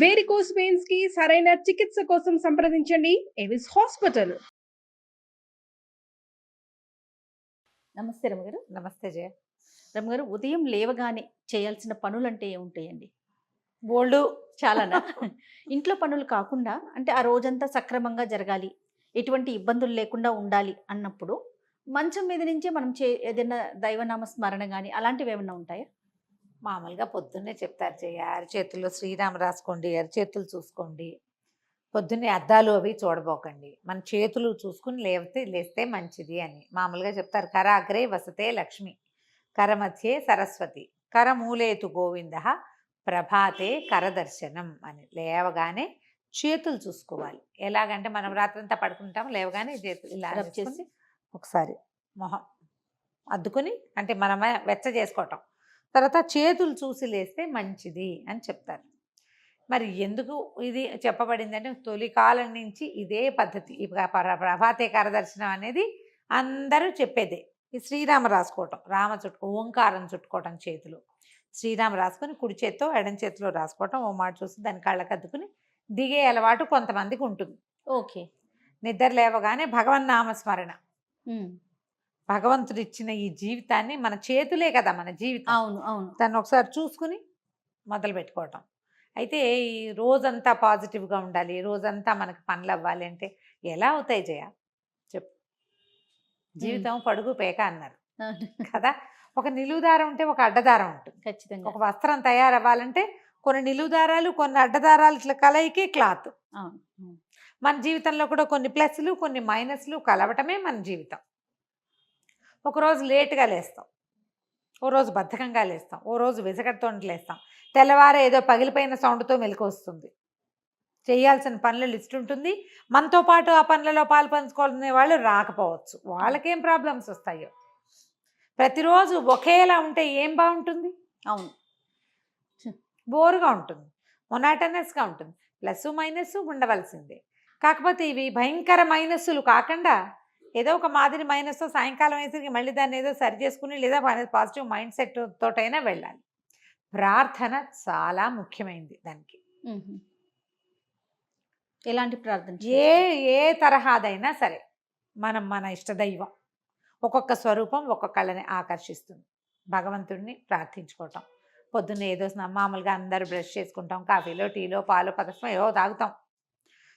Varicose veins కి సరైన చికిత్స కోసం సంప్రదించండి ఎవిస్ హాస్పిటల్. నమస్తే రమగారు. నమస్తే జయ. రమగారు, ఉదయం లేవగానే చేయాల్సిన పనులంటే ఏముంటాయండి? బోల్డు చాలానా? ఇంట్లో పనులు కాకుండా అంటే ఆ రోజంతా సక్రమంగా జరగాలి, ఎటువంటి ఇబ్బందులు లేకుండా ఉండాలి అన్నప్పుడు మంచం మీద నుంచే మనం ఏదైనా దైవనామ స్మరణ కానీ అలాంటివి ఏమైనా ఉంటాయా? మామూలుగా పొద్దున్నే చెప్తారు జయ, అరిచేతుల్లో శ్రీరామ రాసుకోండి, అరిచేతులు చూసుకోండి, పొద్దున్నే అద్దాలు అవి చూడబోకండి, మన చేతులు చూసుకుని లేస్తే మంచిది అని మామూలుగా చెప్తారు. కరాగ్రే వసతే లక్ష్మి, కరమధ్యే సరస్వతి, కరమూలేతు గోవింద, ప్రభాతే కరదర్శనం అని. లేవగానే చేతులు చూసుకోవాలి. ఎలాగంటే మనం రాత్రంతా పడుకుంటాం, లేవగానే చేతులు ఇలా రబ్ చేసి ఒకసారి మొహం అద్దుకుని, అంటే మనం వెచ్చ చేసుకోవటం, తర్వాత చేతులు చూసి లేస్తే మంచిది అని చెప్తారు. మరి ఎందుకు ఇది చెప్పబడింది అంటే, తొలి కాలం నుంచి ఇదే పద్ధతి. ప్రభాతే కరదర్శనం అనేది అందరూ చెప్పేదే. ఈ శ్రీరామ రాసుకోవటం, ఓంకారం చుట్టుకోవటం చేతులు, శ్రీరామ రాసుకొని కుడి చేత్తో ఎడం చేతిలో రాసుకోవటం, ఓ మాట చూసి దాని కళ్ళకు అద్దుకుని దిగే అలవాటు కొంతమందికి ఉంటుంది. ఓకే. నిద్ర లేవగానే భగవన్నామస్మరణ, భగవంతుడు ఇచ్చిన ఈ జీవితాన్ని, మన చేతులే కదా మన జీవితం, అవును అవును, దాన్ని ఒకసారి చూసుకుని మొదలు పెట్టుకోవటం. అయితే ఈ రోజంతా పాజిటివ్గా ఉండాలి, రోజంతా మనకి పనులు అవ్వాలి అంటే ఎలా అవుతాయి జయ? చెప్పు. జీవితం పడుగు పేక అన్నారు కదా. ఒక నిలువుదారం ఉంటే ఒక అడ్డదారం ఉంటుంది ఖచ్చితంగా. ఒక వస్త్రం తయారవ్వాలంటే కొన్ని నిలువుదారాలు కొన్ని అడ్డదారాలు ఇట్లా కలయికి క్లాత్. మన జీవితంలో కూడా కొన్ని ప్లస్లు కొన్ని మైనస్లు కలవటమే మన జీవితం. ఒకరోజు లేటుగా లేస్తాం, ఓ రోజు బద్ధకంగా లేస్తాం, ఓ రోజు విసగడతో లేస్తాం, తెల్లవారే ఏదో పగిలిపోయిన సౌండ్తో మెలకు వస్తుంది. చేయాల్సిన పనుల లిస్ట్ ఉంటుంది, మనతో పాటు ఆ పనులలో పాలు పంచుకోవాలనే వాళ్ళు రాకపోవచ్చు, వాళ్ళకేం ప్రాబ్లమ్స్ వస్తాయో. ప్రతిరోజు ఒకేలా ఉంటే ఏం బాగుంటుంది? అవును, బోరుగా ఉంటుంది, మొనాటనస్గా ఉంటుంది. ప్లస్ మైనస్ ఉండవలసిందే. కాకపోతే ఇవి భయంకర మైనస్సులు కాకుండా ఏదో ఒక మాదిరి మైనస్ సాయంకాలం వేసరికి మళ్ళీ దాన్ని ఏదో సరి చేసుకుని, లేదా పాజిటివ్ మైండ్ సెట్ తోటైనా వెళ్ళాలి. ప్రార్థన చాలా ముఖ్యమైనది దానికి. ఎలాంటి ప్రార్థన? ఏ తరహాదైనా సరే, మన ఇష్టదైవం ఒక్కొక్క స్వరూపం ఒక్కొక్కళ్ళని ఆకర్షిస్తుంది. భగవంతుడిని ప్రార్థించుకోవటం. పొద్దున్న ఏదో మామూలుగా అందరూ బ్రష్ చేసుకుంటాం, కాఫీలో టీలో పాలు పదసం ఏవో తాగుతాం,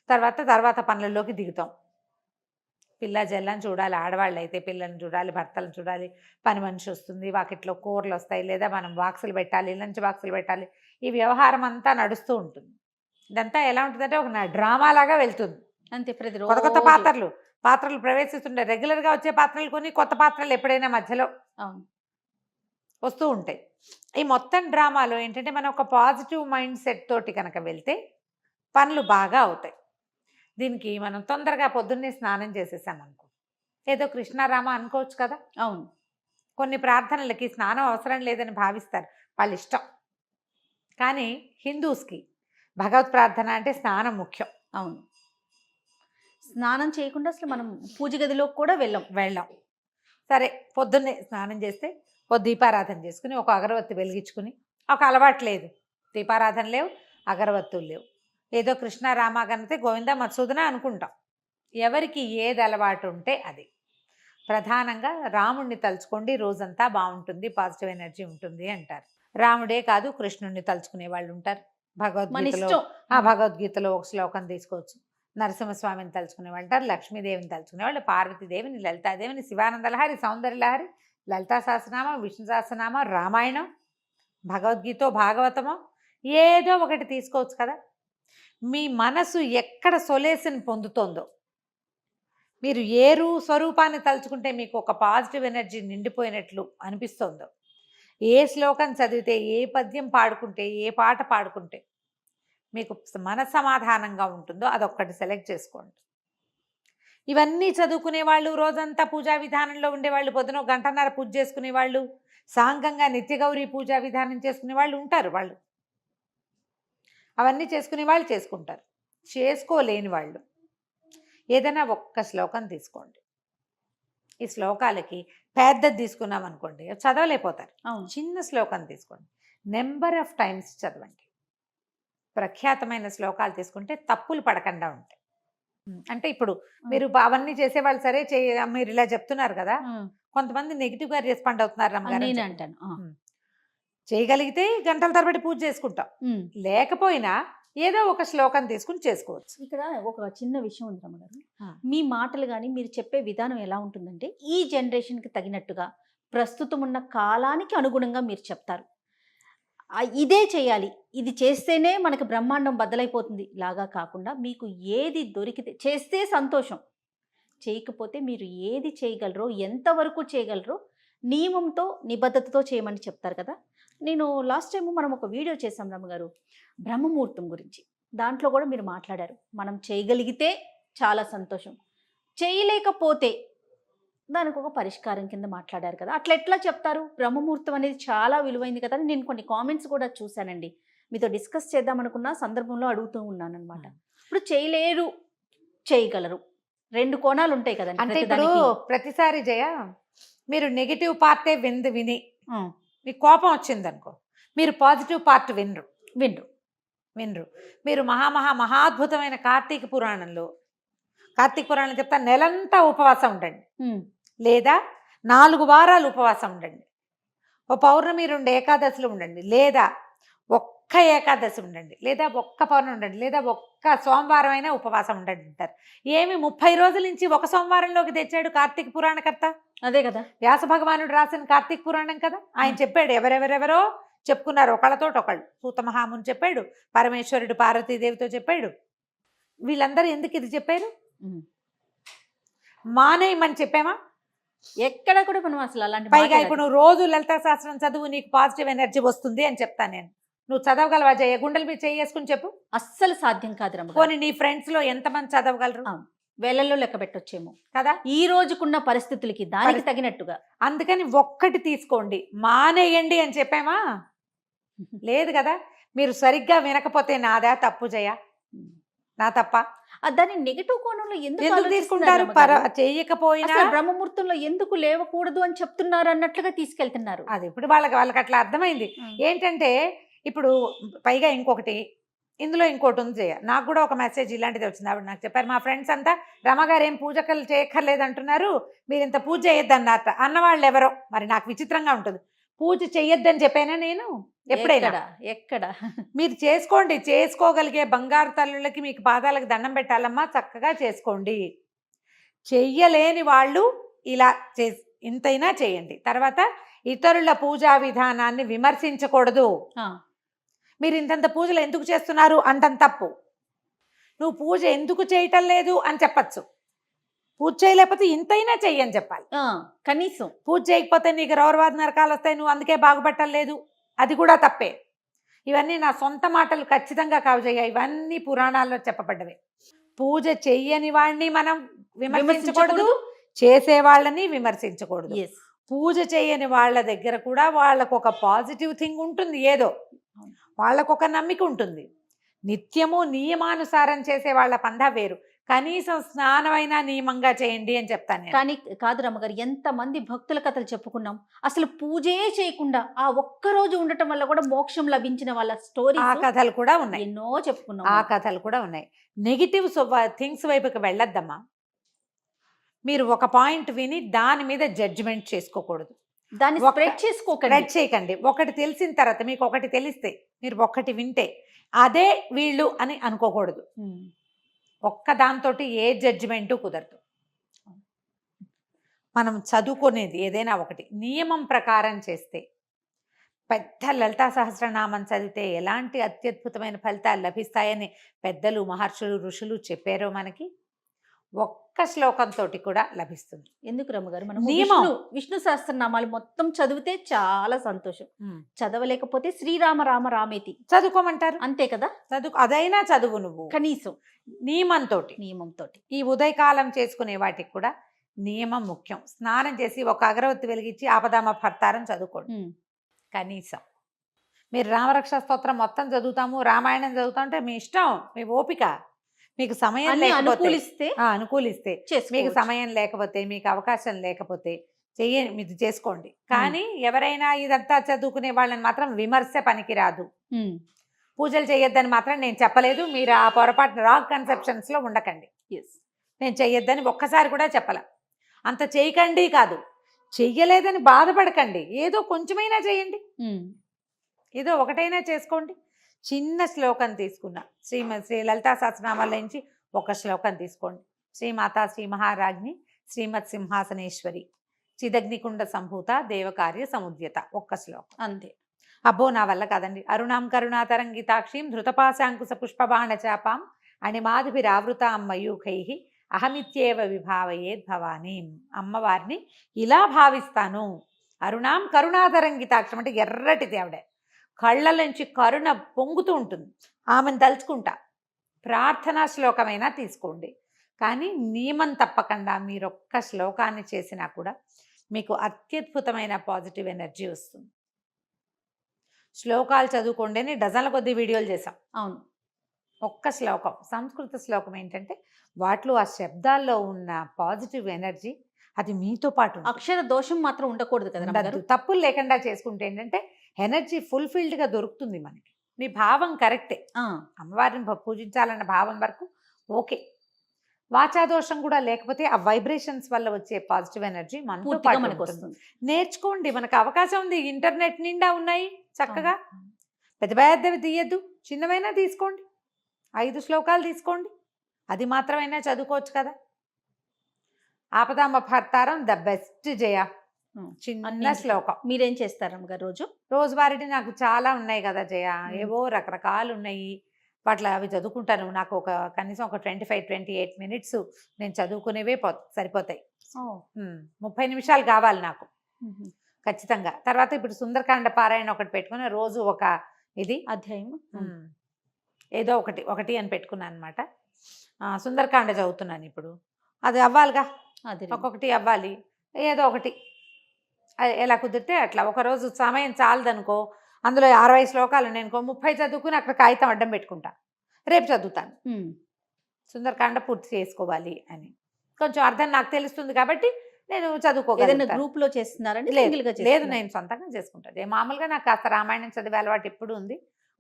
తర్వాత పనులలోకి దిగుతాం. పిల్ల జల్లని చూడాలి, ఆడవాళ్ళు అయితే పిల్లల్ని చూడాలి, భర్తలను చూడాలి, పని మనిషి వస్తుంది, వాకిట్లో కూరలు వస్తాయి, లేదా మనం బాక్సులు పెట్టాలి, లంచ్ బాక్సులు పెట్టాలి, ఈ వ్యవహారం అంతా నడుస్తూ ఉంటుంది. ఇదంతా ఎలా ఉంటుందంటే ఒక డ్రామాలాగా వెళ్తుంది అంతే. కొత్త కొత్త పాత్రలు ప్రవేశిస్తుంటాయి. రెగ్యులర్గా వచ్చే పాత్రలు కొన్ని, కొత్త పాత్రలు ఎప్పుడైనా మధ్యలో వస్తూ ఉంటాయి. ఈ మొత్తం డ్రామాలో ఏంటంటే మనం ఒక పాజిటివ్ మైండ్ సెట్ తోటి కనుక వెళ్తే పనులు బాగా అవుతాయి. దీనికి మనం తొందరగా పొద్దున్నే స్నానం చేసేసామనుకో, ఏదో కృష్ణారామ అనుకోవచ్చు కదా. అవును, కొన్ని ప్రార్థనలకి స్నానం అవసరం లేదని భావిస్తారు, వాళ్ళ ఇష్టం. కానీ హిందూస్కి భగవత్ ప్రార్థన అంటే స్నానం ముఖ్యం. అవును, స్నానం చేయకుండా అసలు మనం పూజ గదిలోకి కూడా వెళ్ళాం. సరే, పొద్దున్నే స్నానం చేస్తే ఓ దీపారాధన చేసుకుని, ఒక అగరవత్తి వెలిగించుకుని, ఒక అలవాటు లేదు, దీపారాధన లేవు, అగరవత్తులు లేవు, ఏదో కృష్ణారామ గణతే గోవింద మత్సూదన అనుకుంటాం. ఎవరికి ఏది అలవాటు ఉంటే అది. ప్రధానంగా రాముడిని తలుచుకోండి, రోజంతా బాగుంటుంది, పాజిటివ్ ఎనర్జీ ఉంటుంది అంటారు. రాముడే కాదు, కృష్ణుడిని తలుచుకునే వాళ్ళు ఉంటారు. భగవద్గీతలో ఒక శ్లోకం తీసుకోవచ్చు. నరసింహస్వామిని తలుచుకునే వాళ్ళు ఉంటారు, లక్ష్మీదేవిని తలుచుకునే వాళ్ళు, పార్వతీదేవిని, లలితాదేవిని, శివానందలహరి, సౌందర్యలహరి, లలితా సహస్రనామం, విష్ణు సహస్రనామం, రామాయణం, భగవద్గీత, భాగవతమో ఏదో ఒకటి తీసుకోవచ్చు కదా. మీ మనసు ఎక్కడ సొలేషన్ పొందుతోందో, మీరు ఏ స్వరూపాన్ని తలుచుకుంటే మీకు ఒక పాజిటివ్ ఎనర్జీ నిండిపోయినట్లు అనిపిస్తుందో, ఏ శ్లోకం చదివితే, ఏ పద్యం పాడుకుంటే, ఏ పాట పాడుకుంటే మీకు మనసమాధానంగా ఉంటుందో అదొక్కటి సెలెక్ట్ చేసుకోండి. ఇవన్నీ చదువుకునే వాళ్ళు, రోజంతా పూజా విధానంలో ఉండేవాళ్ళు, పొద్దున గంటన్నర పూజ చేసుకునే వాళ్ళు, సాంఘంగా నిత్యగౌరీ పూజా విధానం చేసుకునే వాళ్ళు ఉంటారు. వాళ్ళు అవన్నీ చేసుకునే వాళ్ళు చేసుకుంటారు. చేసుకోలేని వాళ్ళు ఏదైనా ఒక్క శ్లోకం తీసుకోండి. ఈ శ్లోకాలకి పెద్దది తీసుకున్నాం అనుకోండి, చదవలేకపోతారు. చిన్న శ్లోకం తీసుకోండి, నెంబర్ ఆఫ్ టైమ్స్ చదవండి. ప్రఖ్యాతమైన శ్లోకాలు తీసుకుంటే తప్పులు పడకుండా ఉంటాయి. అంటే ఇప్పుడు మీరు అవన్నీ చేసేవాళ్ళు సరే మీరు ఇలా చెప్తున్నారు కదా, కొంతమంది నెగిటివ్ గా రెస్పాండ్ అవుతున్నారు రమ్మగారు అని నేను చెప్పండి. అంటాను చేయగలిగితే గంటల తరబడి పూజ చేసుకుంటాం, లేకపోయినా ఏదో ఒక శ్లోకం తీసుకుని చేసుకోవచ్చు. ఇక్కడ ఒక చిన్న విషయం ఉంది రమ్మగారు. ఆ. మీ మాటలు కానీ మీరు చెప్పే విధానం ఎలా ఉంటుందంటే ఈ జనరేషన్కి తగినట్టుగా ప్రస్తుతం ఉన్న కాలానికి అనుగుణంగా మీరు చెప్తారు. ఇదే చేయాలి, ఇది చేస్తేనే మనకి బ్రహ్మాండం బద్దలైపోతుంది లాగా కాకుండా మీకు ఏది దొరికితే చేస్తే సంతోషం, చేయకపోతే మీరు ఏది చేయగలరో ఎంతవరకు చేయగలరో నియమంతో నిబద్ధతతో చేయమని చెప్తారు కదా. నేను లాస్ట్ టైం మనం ఒక వీడియో చేసాం రమ్మగారు బ్రహ్మముహూర్తం గురించి. దాంట్లో కూడా మీరు మాట్లాడారు మనం చేయగలిగితే చాలా సంతోషం, చేయలేకపోతే దానికి ఒక పరిష్కారం కింద మాట్లాడారు కదా. అట్లా ఎట్లా చెప్తారు? బ్రహ్మముహూర్తం అనేది చాలా విలువైంది కదా. నేను కొన్ని కామెంట్స్ కూడా చూశానండి, మీతో డిస్కస్ చేద్దామనుకున్న సందర్భంలో అడుగుతూ ఉన్నాను అనమాట. ఇప్పుడు చేయలేరు చేయగలరు రెండు కోణాలు ఉంటాయి కదండి. అంటే ఇప్పుడు ప్రతిసారి జయ మీరు నెగిటివ్ పార్టే విని మీకు కోపం వచ్చింది అనుకో, మీరు పాజిటివ్ పార్ట్ వినరు. మీరు మహాద్భుతమైన కార్తీక పురాణం చెప్తా నెలంతా ఉపవాసం ఉండండి, లేదా 4 వారాలు ఉపవాసం ఉండండి, ఓ పౌర్ణమి 2 ఏకాదశులు ఉండండి, లేదా ఒక్క ఏకాదశి ఉండండి, లేదా ఒక్క పౌర్ణమి ఉండండి, లేదా ఒక్క సోమవారం అయినా ఉపవాసం ఉండండి అంటారు. ఏమి 30 రోజుల నుంచి ఒక సోమవారంలోకి తెచ్చాడు కార్తీక పురాణకర్త? అదే కదా వ్యాస భగవానుడు రాసిన కార్తీక పురాణం కదా. ఆయన చెప్పాడు, ఎవరెవరెవరో చెప్పుకున్నారు ఒకళ్ళతోటి ఒకళ్ళు. సూత మహాముని చెప్పాడు, పరమేశ్వరుడు పార్వతీదేవితో చెప్పాడు. వీళ్ళందరూ ఎందుకు ఇది చెప్పారు? మానేయమని చెప్పామా? ఎక్కడ కూడా మనం అసలు అలాంటి పైగా ఇప్పుడు నువ్వు రోజు లలితా శాస్త్రం చదువు, నీకు పాజిటివ్ ఎనర్జీ వస్తుంది అని చెప్తాను నేను. నువ్వు చదవగలవా జయ? గుండెల మీద చేసుకుని చెప్పు. అస్సలు సాధ్యం కాదు రమ్మ. పోనీ నీ ఫ్రెండ్స్ లో ఎంతమంది చదవగలరు? వేలల్లో లెక్క పెట్టొచ్చేమో కదా ఈ రోజుకున్న పరిస్థితులకి దానికి తగినట్టుగా. అందుకని ఒక్కటి తీసుకోండి, మానేయండి అని చెప్పామా? లేదు కదా. మీరు సరిగ్గా వినకపోతే నాదా తప్పు జయ? నా తప్ప? దాన్ని నెగిటివ్ కోణంలో ఎందుకు తీసుకుంటారు? చేయకపోయినా బ్రహ్మముహూర్తంలో ఎందుకు లేవకూడదు అని చెప్తున్నారు అన్నట్లుగా తీసుకెళ్తున్నారు. అది ఇప్పుడు వాళ్ళకి అట్లా అర్థమైంది. ఏంటంటే ఇప్పుడు పైగా ఇందులో ఇంకోటి ఉంది జయ. నాకు కూడా ఒక మెసేజ్ ఇలాంటిది వచ్చింది. ఆవిడ నాకు చెప్పారు, మా ఫ్రెండ్స్ అంతా రమగారు ఏం పూజకలు చేయక్కర్లేదు అంటున్నారు, మీరు ఇంత పూజ చేయొద్దన్నట్ట అన్నవాళ్ళు ఎవరో. మరి నాకు విచిత్రంగా ఉంటుంది. పూజ చెయ్యొద్దని చెప్పానా నేను ఎప్పుడైనా? ఎక్కడ మీరు చేసుకోండి, చేసుకోగలిగే బంగారు తల్లులకి మీకు పాదాలకు దండం పెట్టాలమ్మా, చక్కగా చేసుకోండి. చెయ్యలేని వాళ్ళు ఇలా ఇంతైనా చేయండి. తర్వాత ఇతరుల పూజా విధానాన్ని విమర్శించకూడదు. మీరు ఇంతంత పూజలు ఎందుకు చేస్తున్నారు అంతంత తప్పు. నువ్వు పూజ ఎందుకు చేయటం లేదు అని చెప్పచ్చు. పూజ చేయలేకపోతే ఇంతైనా చెయ్యని చెప్పాలి. కనీసం పూజ చేయకపోతే నీకు రౌరవాద నరకాలు వస్తాయి, నువ్వు అందుకే బాగుపట్టలేదు, అది కూడా తప్పే. ఇవన్నీ నా సొంత మాటలు ఖచ్చితంగా కావు జయ, ఇవన్నీ పురాణాల్లో చెప్పబడ్డవే. పూజ చెయ్యని వాడిని మనం విమర్శించకూడదు, చేసే వాళ్ళని విమర్శించకూడదు. పూజ చేయని వాళ్ళ దగ్గర కూడా వాళ్ళకు ఒక పాజిటివ్ థింగ్ ఉంటుంది, ఏదో వాళ్ళకు ఒక నమ్మిక ఉంటుంది. నిత్యము నియమానుసారం చేసే వాళ్ళ పందా వేరు. కనీసం స్నానమైనా నియమంగా చేయండి అని చెప్తాను. కానీ కాదు రమ్మగారు, ఎంతమంది భక్తుల కథలు చెప్పుకున్నాం, అసలు పూజే చేయకుండా ఆ ఒక్కరోజు ఉండటం వల్ల కూడా మోక్షం లభించిన వాళ్ళ స్టోరీ, ఆ కథలు కూడా ఉన్నాయి, ఎన్నో చెప్పుకున్నాం. ఆ కథలు కూడా ఉన్నాయి. నెగిటివ్ థింగ్స్ వైపుకి వెళ్ళొద్దమ్మా. మీరు ఒక పాయింట్ విని దాని మీద జడ్జిమెంట్ చేసుకోకూడదు, దాన్ని స్ప్రెడ్ చేయకండి. ఒకటి తెలిసిన తర్వాత మీకు ఒకటి తెలిస్తే, మీరు ఒకటి వింటే అదే వీళ్ళు అని అనుకోకూడదు. ఒక్క దాంతో ఏ జడ్జిమెంటు కుదరదు. మనం చదువుకునేది ఏదైనా ఒకటి నియమం ప్రకారం చేస్తే, పెద్ద లలితా సహస్రనామం చదివితే ఎలాంటి అత్యద్భుతమైన ఫలితాలు లభిస్తాయని పెద్దలు, మహర్షులు, ఋషులు చెప్పారో మనకి ఒక్క శ్లోకంతో కూడా లభిస్తుంది. ఎందుకు రమ్మగారు, మనం విష్ణు సహస్రనామాలు మొత్తం చదివితే చాలా సంతోషం. చదవలేకపోతే శ్రీరామ రామ రామేతి చదువుకోమంటారు, అంతే కదా. అదైనా చదువు నువ్వు కనీసం నియమంతో. ఈ ఉదయకాలం చేసుకునే వాటికి కూడా నియమం ముఖ్యం. స్నానం చేసి ఒక అగరవత్తి వెలిగించి ఆపదామ భర్తారం చదువుకోండి కనీసం. మీరు రామరక్ష స్తోత్రం మొత్తం చదువుతాము, రామాయణం చదువుతామంటే మీ ఇష్టం, మీ ఓపిక. మీకు సమయం అనుకూలిస్తే మీకు సమయం లేకపోతే, మీకు అవకాశం లేకపోతే మీరు చేసుకోండి. కానీ ఎవరైనా ఇదంతా చదువుకునే వాళ్ళని మాత్రం విమర్శ పనికిరాదు. పూజలు చేయొద్దని మాత్రం నేను చెప్పలేదు. మీరు ఆ పొరపాటు రాంగ్ కన్సెప్షన్స్లో ఉండకండి. ఎస్. నేను చెయ్యొద్దని ఒక్కసారి కూడా చెప్పాల. అంత చేయకండి కాదు, చెయ్యలేదని బాధపడకండి. ఏదో కొంచెమైనా చేయండి, ఏదో ఒకటైనా చేసుకోండి. చిన్న శ్లోకం తీసుకున్నా, శ్రీ లలితా సహస్రనామాల నుంచి ఒక శ్లోకం తీసుకోండి. శ్రీమాతా శ్రీ మహారాజ్ని శ్రీమత్ సింహాసనేశ్వరి చిదగ్నికుండ సంభూత దేవకార్య సముద్యత, ఒక్క శ్లోకం అంతే. అబ్బో నా వల్ల కాదండి. అరుణాం కరుణాతరంగితాక్షీం ధృతపాశాంకుశ పుష్పబాణ చాపాం అణిమాదిభిరావృతాం మయూఖై అహమిత్యేవ విభావయేద్ భవానీం. అమ్మవారిని ఇలా భావిస్తాను. అరుణాం కరుణాతరంగితాక్షం అంటే ఎర్రటిది ఆవిడ, కళ్ళ నుంచి కరుణ పొంగుతూ ఉంటుంది. ఆమెను తలుచుకుంటా. ప్రార్థనా శ్లోకమైనా తీసుకోండి, కానీ నియమం తప్పకుండా మీరు ఒక్క శ్లోకాన్ని చేసినా కూడా మీకు అత్యద్భుతమైన పాజిటివ్ ఎనర్జీ వస్తుంది. శ్లోకాలు చదువుకోండి, డజన్ల కొద్ది వీడియోలు చేసాం. అవును. ఒక్క శ్లోకం, సంస్కృత శ్లోకం ఏంటంటే వాటిలో ఆ శబ్దాల్లో ఉన్న పాజిటివ్ ఎనర్జీ అది మీతో పాటు ఉంటుంది. అక్షర దోషం మాత్రం ఉండకూడదు కదా ఉండద్దు. రమ్మగారు? తప్పులు లేకుండా చేసుకుంటే ఏంటంటే ఎనర్జీ ఫుల్ఫిల్డ్గా దొరుకుతుంది మనకి. మీ భావం కరెక్టే, అమ్మవారిని పూజించాలన్న భావం వరకు ఓకే. వాచాదోషం కూడా లేకపోతే ఆ వైబ్రేషన్స్ వల్ల వచ్చే పాజిటివ్ ఎనర్జీ మనతో పూర్తిగా పాటు మనకు ఉంటుంది. వస్తుంది. నేర్చుకోండి, మనకు అవకాశం ఉంది. ఇంటర్నెట్ నిండా ఉన్నాయి చక్కగా. పెద్ద పెద్దవి తీయద్దు, చిన్నవైనా తీసుకోండి. 5 శ్లోకాలు తీసుకోండి, అది మాత్రమైనా చదువుకోవచ్చు కదా. ఆపదామపహర్తారం ద బెస్ట్ జయ, చిన్న శ్లోకం. మీరేం చేస్తారు రమ్మగారు రోజు? రోజువారీ నాకు చాలా ఉన్నాయి కదా జయ, ఏవో రకరకాలు ఉన్నాయి. వాటిలో అవి చదువుకుంటాను. నాకు కనీసం ఒక 25-28 మినిట్స్ నేను చదువుకునేవే సరిపోతాయి. 30 నిమిషాలు కావాలి నాకు ఖచ్చితంగా. తర్వాత ఇప్పుడు సుందరకాండ పారాయణ ఒకటి పెట్టుకుని రోజు ఒక ఇది అధ్యాయం ఏదో ఒకటి అని పెట్టుకున్నాను అనమాట. సుందరకాండ చదువుతున్నాను ఇప్పుడు. అది అవ్వాలిగా, ఒక్కొక్కటి అవ్వాలి, ఏదో ఒకటి ఎలా కుదిరితే అట్లా. ఒకరోజు సమయం చాలదనుకో, అందులో 60 శ్లోకాలు నేను 30 చదువుకుని అక్కడ కాగితం అడ్డం పెట్టుకుంటా, రేపు చదువుతాను. సుందరకాండ పూర్తి చేసుకోవాలి అని కొంచెం అర్థం నాకు తెలుస్తుంది కాబట్టి నేను చదువుకోగలను. గ్రూప్ లో చేస్తున్నారండి? లేదు, నేను సొంతంగా చేసుకుంటాను. మామూలుగా నాకు కాస్త రామాయణం చదివే అలవాటు ఎప్పుడు ఉంది,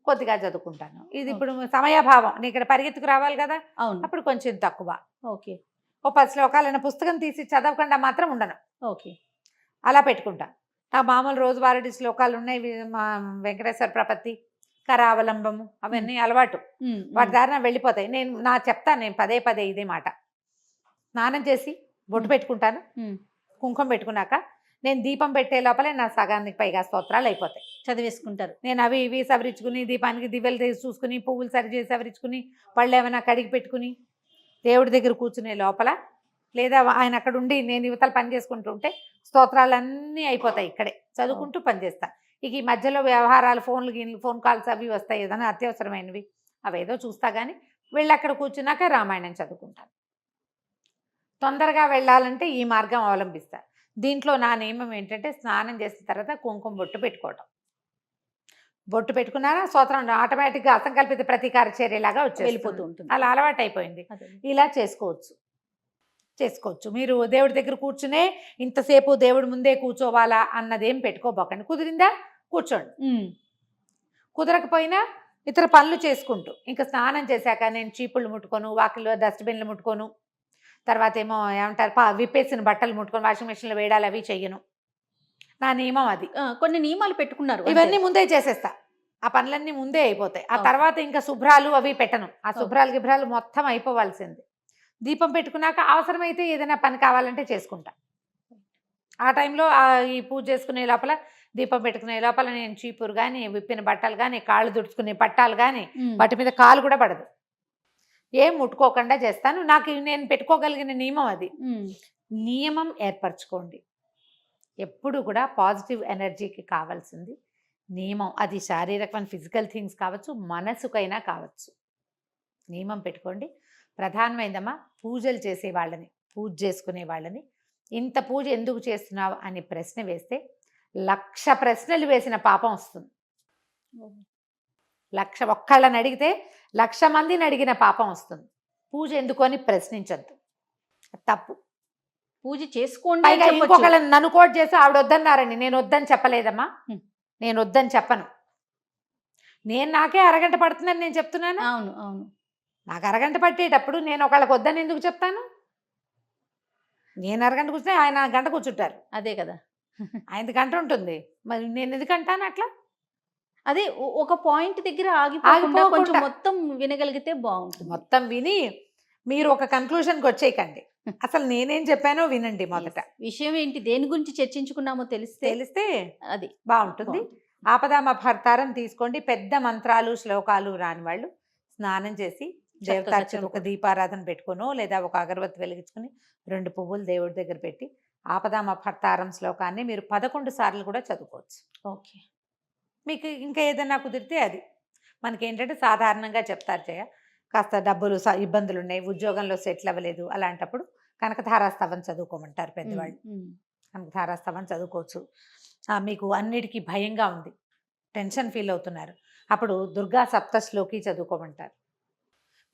కొద్దిగా చదువుకుంటాను. ఇది ఇప్పుడు సమయాభావం, నేను ఇక్కడ పరిగెత్తుకు రావాలి కదా, అప్పుడు కొంచెం తక్కువ. ఓకే. ఓ 10 శ్లోకాలైనా పుస్తకం తీసి చదవకుండా మాత్రం ఉండను. ఓకే, అలా పెట్టుకుంటా. నా మామూలు రోజువారీ శ్లోకాలు ఉన్నాయి, వెంకటేశ్వర ప్రపత్తి, కరావలంబము, అవన్నీ అలవాటు. వాటి దారిన వెళ్ళిపోతాయి. నేను చెప్తాను పదే ఇదే మాట. స్నానం చేసి బొట్టు పెట్టుకుంటాను, కుంకుమ పెట్టుకున్నాక నేను దీపం పెట్టే లోపలే నా సగానికి పైగా స్తోత్రాలు అయిపోతాయి. చదివేసుకుంటారు. నేను అవి ఇవి సవరించుకుని, దీపానికి దివ్యలు తీసి చూసుకుని, పువ్వులు సరిచేసి సవరించుకుని, పళ్ళు ఏమైనా కడిగి పెట్టుకుని దేవుడి దగ్గర కూర్చునే లోపల, లేదా ఆయన అక్కడ ఉండి నేను యువతలు పని చేసుకుంటుంటే స్తోత్రాలన్నీ అయిపోతాయి. ఇక్కడే చదువుకుంటూ పనిచేస్తా. ఇక ఈ మధ్యలో వ్యవహారాలు, ఫోన్ కాల్స్ అవి వస్తాయి, ఏదైనా అత్యవసరమైనవి, అవేదో చూస్తా. కానీ వెళ్ళి అక్కడ కూర్చున్నాక రామాయణం చదువుకుంటాను. తొందరగా వెళ్ళాలంటే ఈ మార్గం అవలంబిస్తా. దీంట్లో నా నియమం ఏంటంటే స్నానం చేసిన తర్వాత కుంకుమ బొట్టు పెట్టుకోవటం. బొట్టు పెట్టుకున్నారా స్తోత్రం ఆటోమేటిక్గా అసంకల్పిత ప్రతీకార చర్యలాగా వెళ్ళిపోతూ ఉంటుంది. అలా అలవాటు అయిపోయింది. ఇలా చేసుకోవచ్చు. మీరు దేవుడి దగ్గర కూర్చునే ఇంతసేపు దేవుడి ముందే కూర్చోవాలా అన్నదేం పెట్టుకోబోకండి. కుదిరిందా కూర్చోండి, కుదరకపోయినా ఇతర పనులు చేసుకుంటూ, ఇంకా స్నానం చేశాక నేను చీపుళ్ళు ముట్టుకోను, వాకిల్లో డస్ట్బిన్లు ముట్టుకోను, తర్వాత ఏమో ఏమంటారు విప్పేసిన బట్టలు ముట్టుకొని వాషింగ్ మెషిన్లో వేయడాలు అవి చెయ్యను. నా నియమం అది. కొన్ని నియమాలు పెట్టుకున్నారు, ఇవన్నీ ముందే చేసేస్తా. ఆ పనులన్నీ ముందే అయిపోతాయి. ఆ తర్వాత ఇంకా శుభ్రాలు అవి పెట్టను. ఆ శుభ్రాలు గిభ్రాలు మొత్తం అయిపోవాల్సింది. దీపం పెట్టుకున్నాక అవసరమైతే ఏదైనా పని కావాలంటే చేసుకుంటా. ఆ టైంలో ఈ పూజ చేసుకునే లోపల, దీపం పెట్టుకునే లోపల నేను చీపురు కానీ, విప్పిన బట్టలు కానీ, కాళ్ళు దుడుచుకునే పట్టాలు కానీ, వాటి మీద కాలు కూడా పడదు, ఏం ముట్టుకోకుండా చేస్తాను. నేను పెట్టుకోగలిగిన నియమం అది. నియమం ఏర్పరచుకోండి. ఎప్పుడు కూడా పాజిటివ్ ఎనర్జీకి కావాల్సింది నియమం. అది శారీరకమైన ఫిజికల్ థింగ్స్ కావచ్చు, మనసుకైనా కావచ్చు. నియమం పెట్టుకోండి. ప్రధానమైందమ్మా పూజలు చేసే వాళ్ళని, పూజ చేసుకునే వాళ్ళని, ఇంత పూజ ఎందుకు చేస్తున్నావు అని ప్రశ్న వేస్తే 1,00,000 ప్రశ్నలు వేసిన పాపం వస్తుంది. 1,00,000 ఒక్కళ్ళని అడిగితే 1,00,000 మందిని అడిగిన పాపం వస్తుంది. పూజ ఎందుకు అని ప్రశ్నించద్దు, తప్పు. పూజ చేసుకోండి. ఇంకొకళ్ళని నన్ను కోట్ చేసి ఆవిడ వద్దన్నారండి, నేను వద్దని చెప్పలేదమ్మా, నేను వద్దని చెప్పను. నేను నాకే అరగంట పడుతుందని నేను చెప్తున్నాను. అవును అవును నాకు అరగంట పట్టేటప్పుడు నేను ఒకళ్ళకి వద్దని ఎందుకు చెప్తాను? నేను అరగంట కూర్చుంటే ఆయన గంట కూర్చుంటారు. అదే కదా. ఆయనది గంట ఉంటుంది, మరి నేను ఎందుకంటాను అట్లా? అదే ఒక పాయింట్ దగ్గర ఆగిపోకుండా కొంచెం ఆగిపోకుండా. మొత్తం వినగలిగితే బాగుంటుంది. మొత్తం విని మీరు ఒక కన్క్లూషన్కి వచ్చేయకండి. అసలు నేనేం చెప్పానో వినండి మొదట. Yes. విషయం ఏంటి, దేని గురించి చర్చించుకున్నామో తెలిస్తే అది బాగుంటుంది. ఆపదామపహర్తారం తీసుకోండి. పెద్ద మంత్రాలు శ్లోకాలు రాని వాళ్ళు స్నానం చేసి దేవతార్చన ఒక చదువుకోండి. దీపారాధన పెట్టుకునో లేదా ఒక అగరబత్తి వెలిగించుకుని 2 పువ్వులు దేవుడి దగ్గర పెట్టి ఆపదామపహర్తారం శ్లోకాన్ని మీరు 11 సార్లు కూడా చదువుకోవచ్చు. ఓకే. మీకు ఇంకా ఏదైనా కుదిరితే అది. మనకేంటంటే సాధారణంగా చెప్తారు జయ, కాస్త డబ్బులు ఇబ్బందులు ఉన్నాయి, ఉద్యోగంలో సెటిల్ అవ్వలేదు, అలాంటప్పుడు కనకధారాస్తవం చదువుకోమంటారు పెద్దవాళ్ళు. కనకధారాస్తవం చదువుకోవచ్చు. మీకు అన్నిటికీ భయంగా ఉంది, టెన్షన్ ఫీల్ అవుతున్నారు, అప్పుడు దుర్గా సప్తశ్లోకి చదువుకోమంటారు.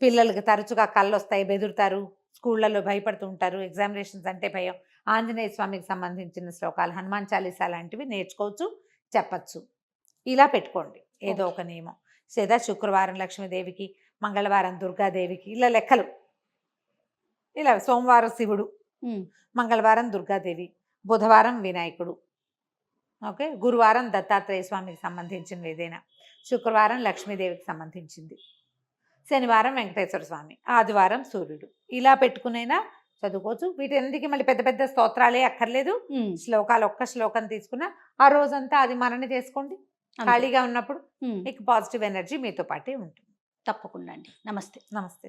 పిల్లలకి తరచుగా కళ్ళు వస్తాయి, బెదురుతారు, స్కూళ్ళలో భయపడుతూ ఉంటారు, ఎగ్జామినేషన్స్ అంటే భయం, ఆంజనేయ స్వామికి సంబంధించిన శ్లోకాలు, హనుమాన్ చాలీసా లాంటివి నేర్చుకోవచ్చు, చెప్పచ్చు. ఇలా పెట్టుకోండి ఏదో ఒక నియమం. లేదా శుక్రవారం లక్ష్మీదేవికి, మంగళవారం దుర్గాదేవికి, ఇలా లెక్కలు. ఇలా సోమవారం శివుడు, మంగళవారం దుర్గాదేవి, బుధవారం వినాయకుడు, ఓకే, గురువారం దత్తాత్రేయ స్వామికి సంబంధించినవి ఏదైనా, శుక్రవారం లక్ష్మీదేవికి సంబంధించింది, శనివారం వెంకటేశ్వర స్వామి, ఆదివారం సూర్యుడు. ఇలా పెట్టుకునైనా చదువుకోవచ్చు. వీటన్నిటికీ మళ్ళీ పెద్ద పెద్ద స్తోత్రాలే అక్కర్లేదు. శ్లోకాలు ఒక్క శ్లోకం తీసుకున్నా ఆ రోజంతా అది మనన చేసుకోండి. ఖాళీగా ఉన్నప్పుడు మీకు పాజిటివ్ ఎనర్జీ మీతో పాటే ఉంటుంది. తప్పకుండా అండి. నమస్తే. నమస్తే.